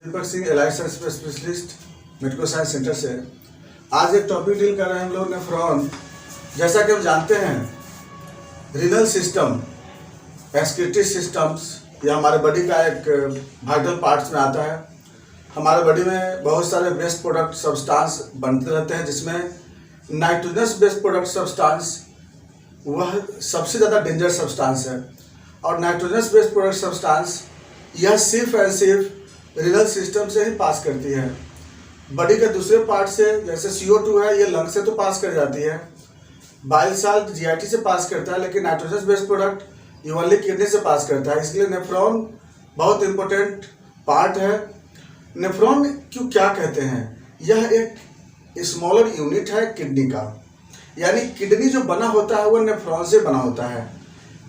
दीपक Singh allied specialist medico science centre से आज एक टॉपिक डील कर रहे हैं हम लोग नेफ्रॉन। जैसा कि हम जानते हैं रीनल सिस्टम एक्सक्रीटरी सिस्टम्स या हमारे बॉडी का एक वाइटल पार्ट्स में आता है। हमारे बॉडी में बहुत सारे वेस्ट प्रोडक्ट सब्सटेंस बनते रहते हैं, जिसमें नाइट्रोजनस वेस्ट प्रोडक्ट सब्सटेंस वह सबसे ज़्यादा डेंजर सब्सटेंस है। और नाइट्रोजनस वेस्ट प्रोडक्ट सब्सटेंस यह सिर्फ एंड सिर्फ रीनल सिस्टम से ही पास करती है। बॉडी के दूसरे पार्ट से, जैसे CO2 है, ये लंग से तो पास कर जाती है, बाइल साल्ट GIT से पास करता है, लेकिन नाइट्रोजनस वेस्ट प्रोडक्ट ये ओनली किडनी से पास करता है। इसलिए नेफ्रॉन बहुत इंपॉर्टेंट पार्ट है। नेफ्रॉन क्यों क्या कहते हैं? यह एक स्मॉलर यूनिट है किडनी का, यानी किडनी जो बना होता है वो नेफ्रॉन से बना होता है।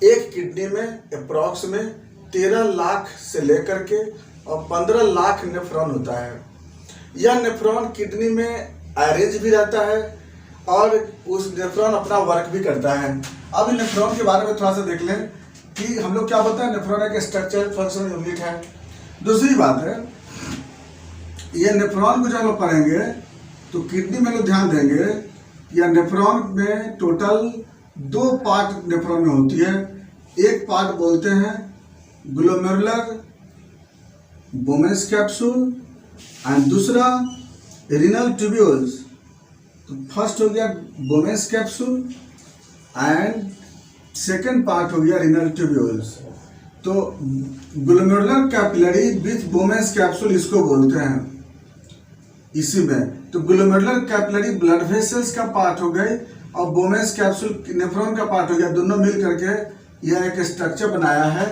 एक किडनी में अप्रॉक्स में 13 लाख से लेकर के और 15 लाख नेफ्रॉन होता है। यह नेफ्रॉन किडनी में अरेंज भी रहता है और उस नेफ्रॉन अपना वर्क भी करता है। अब नेफ्रॉन के बारे में थोड़ा सा देख लें कि हम लोग क्या होता है। नेफ्रॉन एक स्ट्रक्चर फंक्शनल यूनिट है। दूसरी बात है, ये नेफ्रॉन को जब हम लोग पढ़ेंगे तो किडनी में लोग ध्यान देंगे, या नेफ्रॉन में टोटल 2 पार्ट नेफ्रॉन में होती है। एक पार्ट बोलते हैं ग्लोमेरुलर बोमेंस कैप्सूल एंड दूसरा रीनल ट्यूब्यूल्स। तो फर्स्ट हो गया बोमेंस कैप्सूल एंड सेकेंड पार्ट हो गया रीनल ट्यूब्यूल्स। तो ग्लोमेरुलर कैपिलरी विथ बोमेंस कैप्सूल इसको बोलते हैं इसी में। तो ग्लोमेरुलर कैपिलरी ब्लड वेसल्स का पार्ट हो गई और बोमेंस कैप्सूल नेफ्रॉन का पार्ट हो गया। दोनों मिल करके यह एक स्ट्रक्चर बनाया है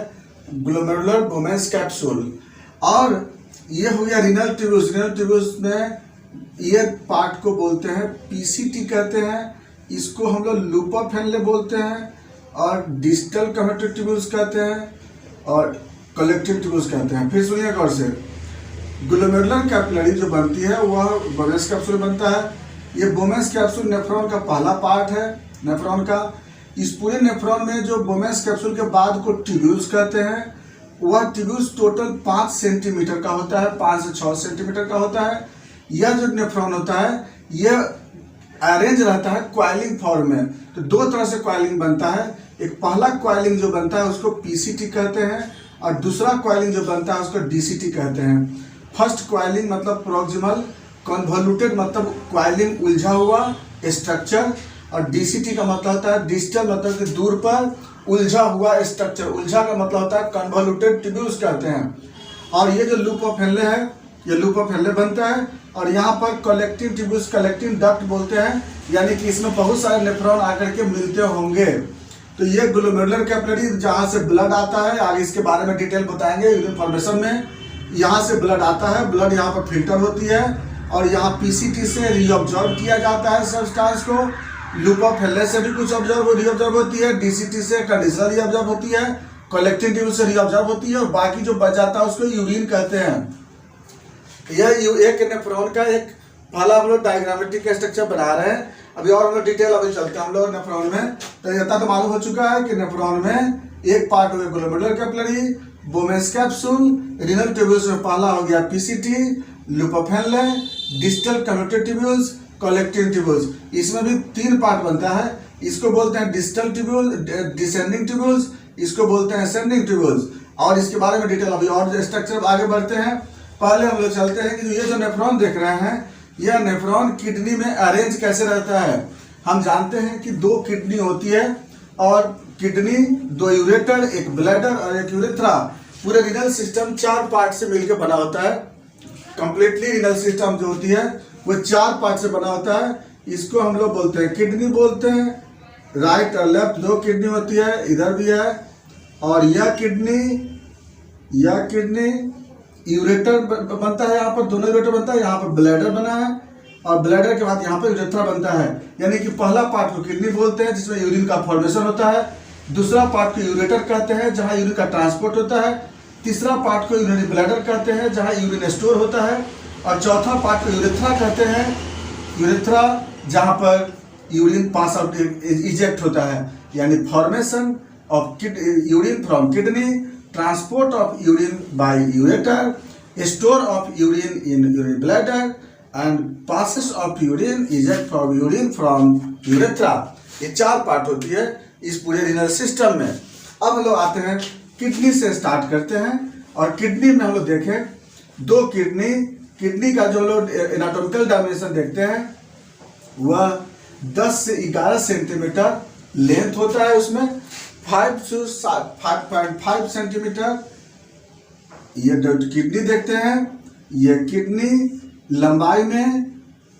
ग्लोमेरुलर बोमेंस कैप्सूल। और ये हो गया रीनल ट्यूब्यूल्स। रीनल ट्यूब्यूल्स में ये पार्ट को बोलते हैं PCT कहते हैं। इसको हम लोग लूपा फेनले बोलते हैं और डिस्टल कम्यूटेटिव ट्यूब्यूल्स कहते हैं और कलेक्टिव ट्यूब्यूल्स कहते हैं। फिर सुनिए गौर से, ग्लोमेरुलर कैपिलरी जो बनती है वह बोमेंस कैप्सूल बनता है। ये बोमेंस कैप्सूल नेफ्रॉन का पहला पार्ट है नेफ्रॉन का। इस पूरे नेफ्रॉन में जो बोमेंस कैप्सूल के बाद को ट्यूब्यूल्स कहते हैं, वह ट्यूब्यूल्स टोटल 5 सेंटीमीटर का होता है, 5 से 6 सेंटीमीटर का होता है। यह जो नेफ्रॉन होता है यह अरेंज रहता है क्वाइलिंग फॉर्म में। तो 2 तरह से क्वाइलिंग बनता है। एक पहला क्वाइलिंग जो बनता है उसको PCT कहते हैं और दूसरा क्वाइलिंग जो बनता है उसको DCT कहते हैं। फर्स्ट क्वाइलिंग मतलब प्रोक्सिमल कन्वोल्यूटेड, मतलब क्वाइलिंग उलझा हुआ स्ट्रक्चर, और DCT का मतलब होता है डिस्टल, मतलब कि दूर पर उलझा हुआ स्ट्रक्चर। उलझा का मतलब होता है कन्वोल्यूटेड ट्यूब्यूल्स कहते हैं। और ये जो लूप ऑफ हेनले है, ये लूप ऑफ हेनले बनता है। और यहाँ पर कलेक्टिव ट्यूब्यूल्स, कलेक्टिव डक्ट बोलते हैं, यानी कि इसमें बहुत सारे नेफ्रॉन आकर के मिलते होंगे। तो ये ग्लोमेरुलर कैपिलरी जहाँ से ब्लड आता है, आगे इसके बारे में डिटेल बताएंगे यूरिन फॉर्मेशन में। यहाँ से ब्लड आता है, ब्लड यहाँ पर फिल्टर होती है और यहाँ PCT से रीअब्जॉर्ब किया जाता है सब्सटेंस को। लूप ऑफ हेनले से भी कुछ रीअब्जॉर्ब होती है, DCT से कंडीशनल रीअब्जॉर्ब होती है, कलेक्टिव ट्यूब्यूल से रीअब्जॉर्ब होती है, और बाकी जो बच जाता है उसको यूरिन कहते हैं। यह एक नेफ्रॉन का एक पहला हम लोग डायग्रामेटिक स्ट्रक्चर बना रहे हैं। अभी और हम लोग डिटेल अभी चलते हैं हम लोग नेफ्रॉन में। तो इतना तो मालूम हो चुका है कि नेफ्रॉन में एक पार्ट हो गया glomerular capillary, बोमेंस capsule, renal tubules में पहला हो गया PCT, loop of Henle, distal commutative tubules, collective tubules. इसमें भी 3 पार्ट बनता है। इसको बोलते हैं डिस्टल ट्यूब्यूल, डिसेंडिंग ट्यूब्यूल्स, इसको बोलते हैं असेंडिंग ट्यूब्यूल्स। और इसके बारे में डिटेल अभी और स्ट्रक्चर आगे बढ़ते हैं। पहले हम लोग चलते हैं कि ये जो नेफ्रॉन देख रहे हैं, यह नेफ्रॉन किडनी में अरेंज कैसे रहता है। हम जानते हैं कि 2 किडनी होती है और किडनी 2 यूरेटर, एक ब्लैडर और एक यूरेथ्रा। पूरे रीनल सिस्टम 4 पार्ट से मिलकर बना होता है। कंप्लीटली रीनल सिस्टम जो होती है वो 4 पार्ट से बना होता है। इसको हम लोग बोलते हैं किडनी बोलते हैं। राइट और लेफ्ट 2 किडनी होती है, इधर भी है। और यह किडनी यूरेटर बनता है, यहाँ पर दोनों यूरेटर बनता है। यहाँ पर ब्लैडर बना है और ब्लैडर के बाद यहाँ पर यूरेथ्रा बनता है। यानी कि पहला पार्ट को किडनी बोलते हैं जिसमें यूरिन का फॉर्मेशन होता है। दूसरा पार्ट को यूरेटर कहते हैं जहाँ यूरिन का ट्रांसपोर्ट होता है। तीसरा पार्ट को यूरिनरी ब्लैडर कहते हैं जहाँ यूरिन स्टोर होता है। और चौथा पार्ट को यूरेथ्रा कहते हैं, यूरेथ्रा जहाँ पर यूरिन पास आउट इजेक्ट होता है। यानी formation of urine from kidney, transport of urine by ureter store of urine in urine bladder and passes of urine eject from urine from urethra। ये 4 part होती है इस पूरे रीनल सिस्टम में। अब हम लोग आते हैं किडनी से स्टार्ट करते हैं, और किडनी में हम लोग देखें 2 किडनी का जो लोग एनाटॉमिकल डायमेंशन देखते हैं वह 10 से 11 सेंटीमीटर लेंथ होता है, उसमें 5 से 5.5 सेंटीमीटर ये किडनी देखते हैं। ये किडनी लंबाई में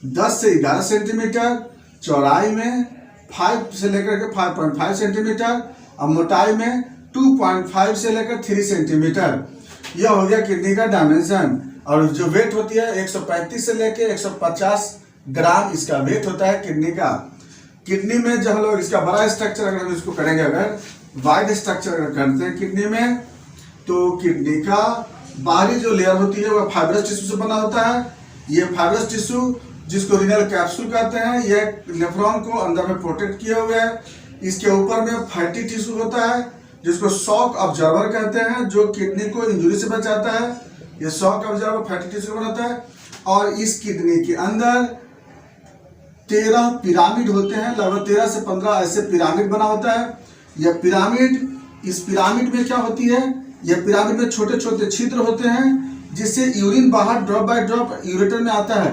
10 से 11 सेंटीमीटर, चौड़ाई में 5 से लेकर के 5.5 सेंटीमीटर और मोटाई में 2.5 से लेकर 3 सेंटीमीटर। यह हो गया किडनी का डायमेंशन। और जो वेट होती है 135 से लेकर 150 ग्राम इसका वेट होता है किडनी का। किडनी में जब हम लोग इसका बड़ा स्ट्रक्चर अगर हम इसको करेंगे, अगर वाइड स्ट्रक्चर अगर करते हैं किडनी में, तो किडनी का बाहरी जो लेयर होती है वह फाइब्रस टिश्यू से बना होता है। ये फाइब्रस टिश्यू जिसको रीनल कैप्सूल कहते हैं, यह नेफ्रॉन को अंदर में प्रोटेक्ट किए हुए है। इसके ऊपर में फैटी टिश्यू होता है जिसको शॉक ऑब्जर्वर कहते हैं, जो किडनी को इंजरी से बचाता है। ये शॉक ऑब्जर्वर फैटी टिश्यू बनाता है। और इस किडनी के अंदर 13 पिरामिड होते हैं, लगभग 13 से 15 ऐसे पिरामिड बना होता है। यह पिरामिड, इस पिरामिड में क्या होती है, यह पिरामिड में छोटे छोटे छिद्र होते हैं जिससे यूरिन बाहर ड्रॉप बाय ड्रॉप यूरेटर में आता है।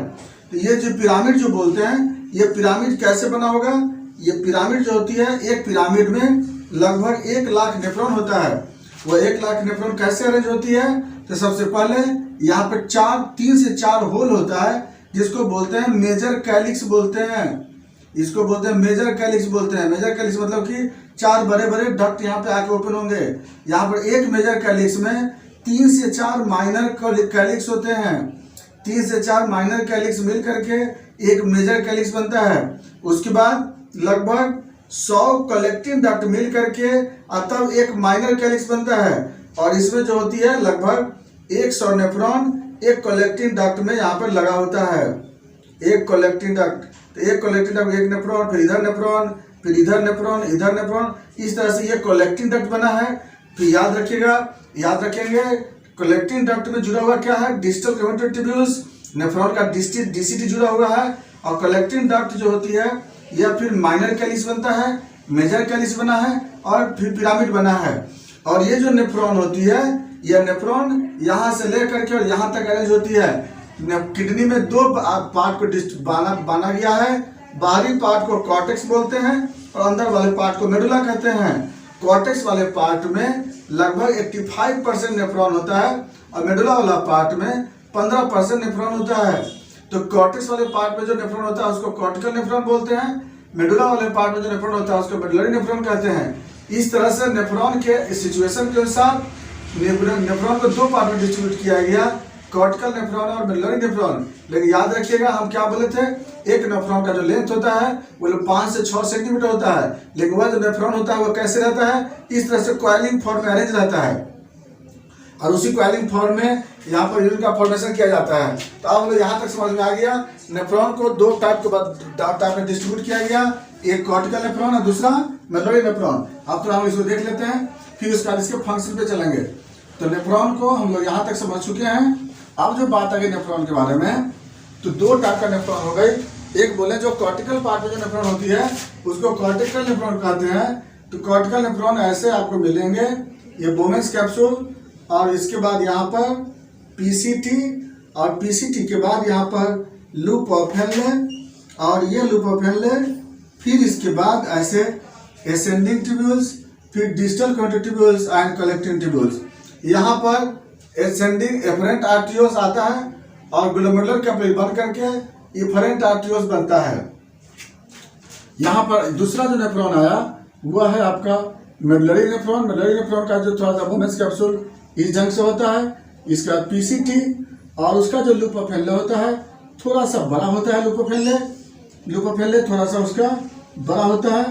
तो ये जो पिरामिड जो बोलते हैं, ये पिरामिड कैसे बना होगा, ये पिरामिड जो होती है, एक पिरामिड में लगभग 1 लाख नेफ्रॉन होता है। वह 1 लाख नेफ्रॉन कैसे अरेंज होती है, तो सबसे पहले यहाँ पे 3 से 4 होल होता है जिसको बोलते हैं मेजर कैलिक्स बोलते हैं। इसको बोलते हैं मेजर कैलिक्स बोलते हैं। मेजर कैलिक्स मतलब कि 4 बड़े बड़े डक्ट यहाँ पे आके ओपन होंगे। यहाँ पर एक मेजर कैलिक्स में 3 से 4 माइनर कैलिक्स होते हैं। 3 से 4 माइनर कैलिक्स मिल करके एक मेजर कैलिक्स बनता है। उसके बाद लगभग 100 कलेक्टिंग डक्ट मिल करके तब एक माइनर कैलिक्स बनता है। और इसमें जो होती है लगभग 100 नेफ्रॉन एक कलेक्टिंग डक्ट में यहाँ पर लगा होता है। एक कलेक्टिंग डक्ट, तो एक कलेक्टिंग डक्ट, एक नेफ्रॉन, फिर इधर नेफ्रॉन, फिर इधर नेफ्रॉन, इधर नेफ्रॉन, इस तरह से ये कलेक्टिंग डक्ट बना है। फिर याद रखेंगे कलेक्टिंग डक्ट में जुड़ा हुआ क्या है, डिस्टल कन्वर्टर ट्यूब्यूल्स, नेफ्रॉन का डीसीटी जुड़ा हुआ है। और कलेक्टिंग डक्ट जो होती है यह फिर माइनर कैलिक्स बनता है, मेजर कैलिक्स बना है और फिर पिरामिड बना है। और ये जो नेफ्रॉन होती है, यह नेफ्रॉन यहाँ से लेकर के और यहाँ तक अरेंज होती है। किडनी में 2 पार्ट को बांधा गया है। बाहरी पार्ट को कॉर्टेक्स बोलते हैं और अंदर वाले पार्ट को मेडुला कहते हैं। कॉर्टेक्स वाले पार्ट में लगभग 85% नेफ्रॉन होता है और मेडुला वाला पार्ट में 15% नेफ्रॉन होता है। तो कॉर्टेक्स वाले पार्ट में जो नेफ्रॉन होता है उसको कॉर्टिकल नेफ्रॉन बोलते हैं। मेडुला वाले पार्ट में जो नेफ्रॉन होता है उसको मेडुलरी नेफ्रॉन कहते हैं। इस तरह से नेफ्रॉन के सिचुएशन के अनुसार नेफ्रॉन को 2 पार्ट में डिस्ट्रीब्यूट किया गया, कॉर्टिकल नेफ्रॉन और मेडुलरी नेफ्रॉन। लेकिन याद रखिएगा हम क्या बोले थे, एक नेफ्रॉन का जो लेंथ होता है वो 5 से 6 सेंटीमीटर होता है, लेकिन वह जो नेफ्रॉन होता है वो कैसे रहता है, इस तरह से कॉइलिंग फॉर्म में अरेंज रहता है। और उसी कॉइलिंग फॉर्म में यहाँ पर यूरिन का फॉर्मेशन किया जाता है। तो अब लोग यहाँ तक समझ में आ गया, नेफ्रॉन को 2 टाइप में डिस्ट्रीब्यूट किया गया, एक कॉर्टिकल नेफ्रॉन और दूसरा मेडुलरी नेफ्रॉन। अब तो हम इसको देख लेते हैं, फिर उसके बाद इसके फंक्शन पे चलेंगे। तो नेफ्रॉन को हम लोग यहाँ तक समझ चुके हैं। अब जो बात आ गई नेफ्रॉन के बारे में, तो 2 टाइप का नेफ्रॉन हो गई। एक बोले जो कॉर्टिकल पार्ट में जो नेफ्रॉन होती है उसको कॉर्टिकल नेफ्रॉन कहते हैं। तो कॉर्टिकल नेफ्रॉन ऐसे आपको मिलेंगे, ये बोमेंस कैप्सूल और इसके बाद यहाँ पर पीसीटी और पीसीटी के बाद यहाँ पर लूप ऑफ हेनले और ये लूप ऑफ हेनले, फिर इसके बाद ऐसे एसेंडिंग ट्यूब्यूल्स, फिर distal converter tubules and collecting tubules. यहाँ पर एसेंडिंग एफरेंट आर्टियोस आता है और ग्लोमेरुलर कैपिलरी बन करके एफरेंट आर्टियोस बनता है। यहाँ पर दूसरा जो नेफ्रॉन आया वह है आपका मेडुलरी नेफ्रॉन। मेडुलरी नेफ्रॉन का जो थोड़ा सा बोमेंस कैप्सूल इस ढंग से होता है, इसका पीसीटी और उसका जो लूप ऑफ हेनले होता है थोड़ा सा बड़ा होता है। लूप ऑफ हेनले थोड़ा सा उसका बड़ा होता है।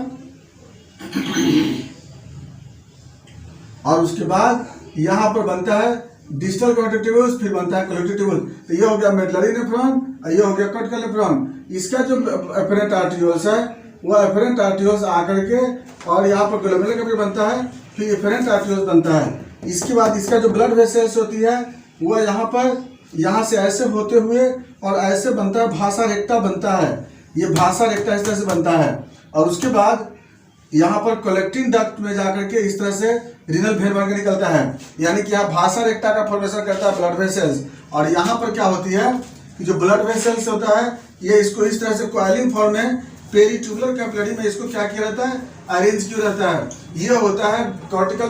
और उसके बाद यहाँ पर बनता है डिस्टल कन्वर्टर ट्यूब्यूल्स, फिर बनता है कलेक्टिव ट्यूब्यूल। तो ये हो गया मेडुलरी नेफ्रॉन और ये हो गया कॉर्टिकल नेफ्रॉन। इसका जो एफरेंट आर्टियोल्स है वह एफरेंट आर्टियोल्स आकर के और यहाँ पर ग्लोमेरुलर कैपिलरी बनता है, फिर एफरेंट आर्टियोल्स बनता है। इसके बाद इसका जो ब्लड वेसल्स होती है वह यहाँ पर यहाँ से ऐसे होते हुए और ऐसे बनता है, भाषा रेक्टा बनता है। ये भाषा रेक्टा इस तरह से बनता है और उसके बाद यहाँ पर कलेक्टिंग डक्ट में जाकर के इस तरह से रीनल वेन बन के निकलता है। यानी कि यहाँ भाषा रेक्टा का फॉर्मेशन करता है ब्लड वेसल्स, और यहाँ पर क्या होती है कि जो ब्लड वेसल्स होता है ये इसको इस तरह से कॉइलिंग फॉर्म में पेरिट्यूबुलर कैपिलरी में इसको क्या किया रहता है, अरेंज किया रहता है। ये होता है कॉर्टिकल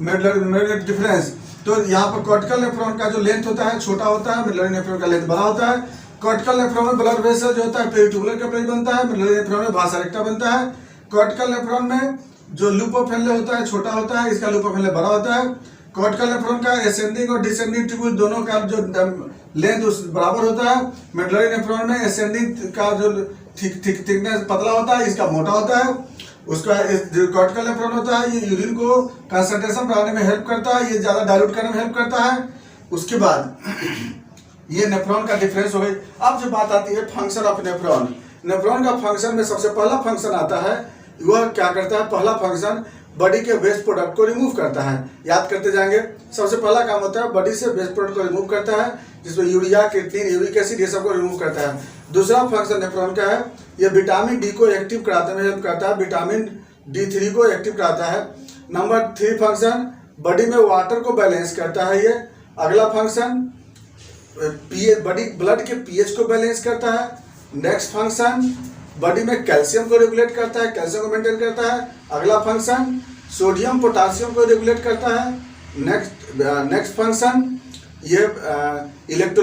मेडुलरी डिफरेंस। तो यहाँ पर कॉर्टिकल नेफ्रॉन का जो लेंथ होता है छोटा होता है, मेडुलरी नेफ्रॉन का लेंथ बड़ा होता है। कॉर्टिकल नेफ्रॉन में ब्लड वेसल जो होता है पेरिट्यूबुलर कैपिलरी बनता है, मेडुलरी नेफ्रॉन में भाषा रेक्टा बनता है। कॉर्टिकल नेफ्रॉन में जो लूप ऑफ हेनले होता है छोटा होता है, इसका लूप ऑफ हेनले बड़ा होता है। कॉर्टिकल नेफ्रॉन का एसेंडिंग और डिसेंडिंग ट्यूब्यूल दोनों का जो लेंथ उस बराबर होता है। मेडुलरी नेफ्रॉन में एसेंडिंग का जो थिकनेस पतला होता है, इसका मोटा होता है। उसका जो कॉर्टिकल नेफ्रॉन होता है ये यूरिन को कंसंट्रेशन बढ़ाने में हेल्प करता है, ये ज़्यादा डाइल्यूट करने में हेल्प करता है। उसके बाद ये नेफ्रॉन का डिफरेंस हो गई। अब जो बात आती है फंक्शन ऑफ नेफ्रॉन, नेफ्रॉन का फंक्शन में सबसे पहला फंक्शन आता है, वह क्या करता है, पहला फंक्शन बॉडी के वेस्ट प्रोडक्ट को रिमूव करता है। याद करते जाएंगे, सबसे पहला काम होता है बॉडी से वेस्ट प्रोडक्ट को रिमूव करता है, जिसमें यूरिया, क्रिएटिनिन, यूरिक एसिड ये सब को रिमूव करता है। दूसरा फंक्शन नेफ्रॉन का है, ये विटामिन डी को एक्टिव कराने में हेल्प करता है, विटामिन D3 को एक्टिव कराता है। नंबर 3 फंक्शन बॉडी में वाटर को बैलेंस करता है ये। अगला फंक्शन बॉडी ब्लड के पीएच को बैलेंस करता है। नेक्स्ट फंक्शन बॉडी में कैल्शियम को रेगुलेट करता है, कैल्शियम को मेंटेन करता है। अगला फंक्शन सोडियम पोटासियम को रेगुलेट करता है। नेक्स्ट फंक्शन ये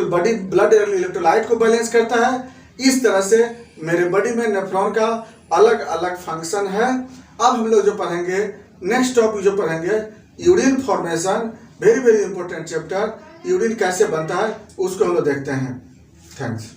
बॉडी ब्लड इलेक्ट्रोलाइट को बैलेंस करता है। इस तरह से मेरे बॉडी में नेफ्रॉन का अलग अलग फंक्शन है। अब हम लोग जो पढ़ेंगे, नेक्स्ट टॉपिक जो पढ़ेंगे, urine formation, very very important chapter, urine कैसे बनता है उसको हम लोग देखते हैं। थैंक्स।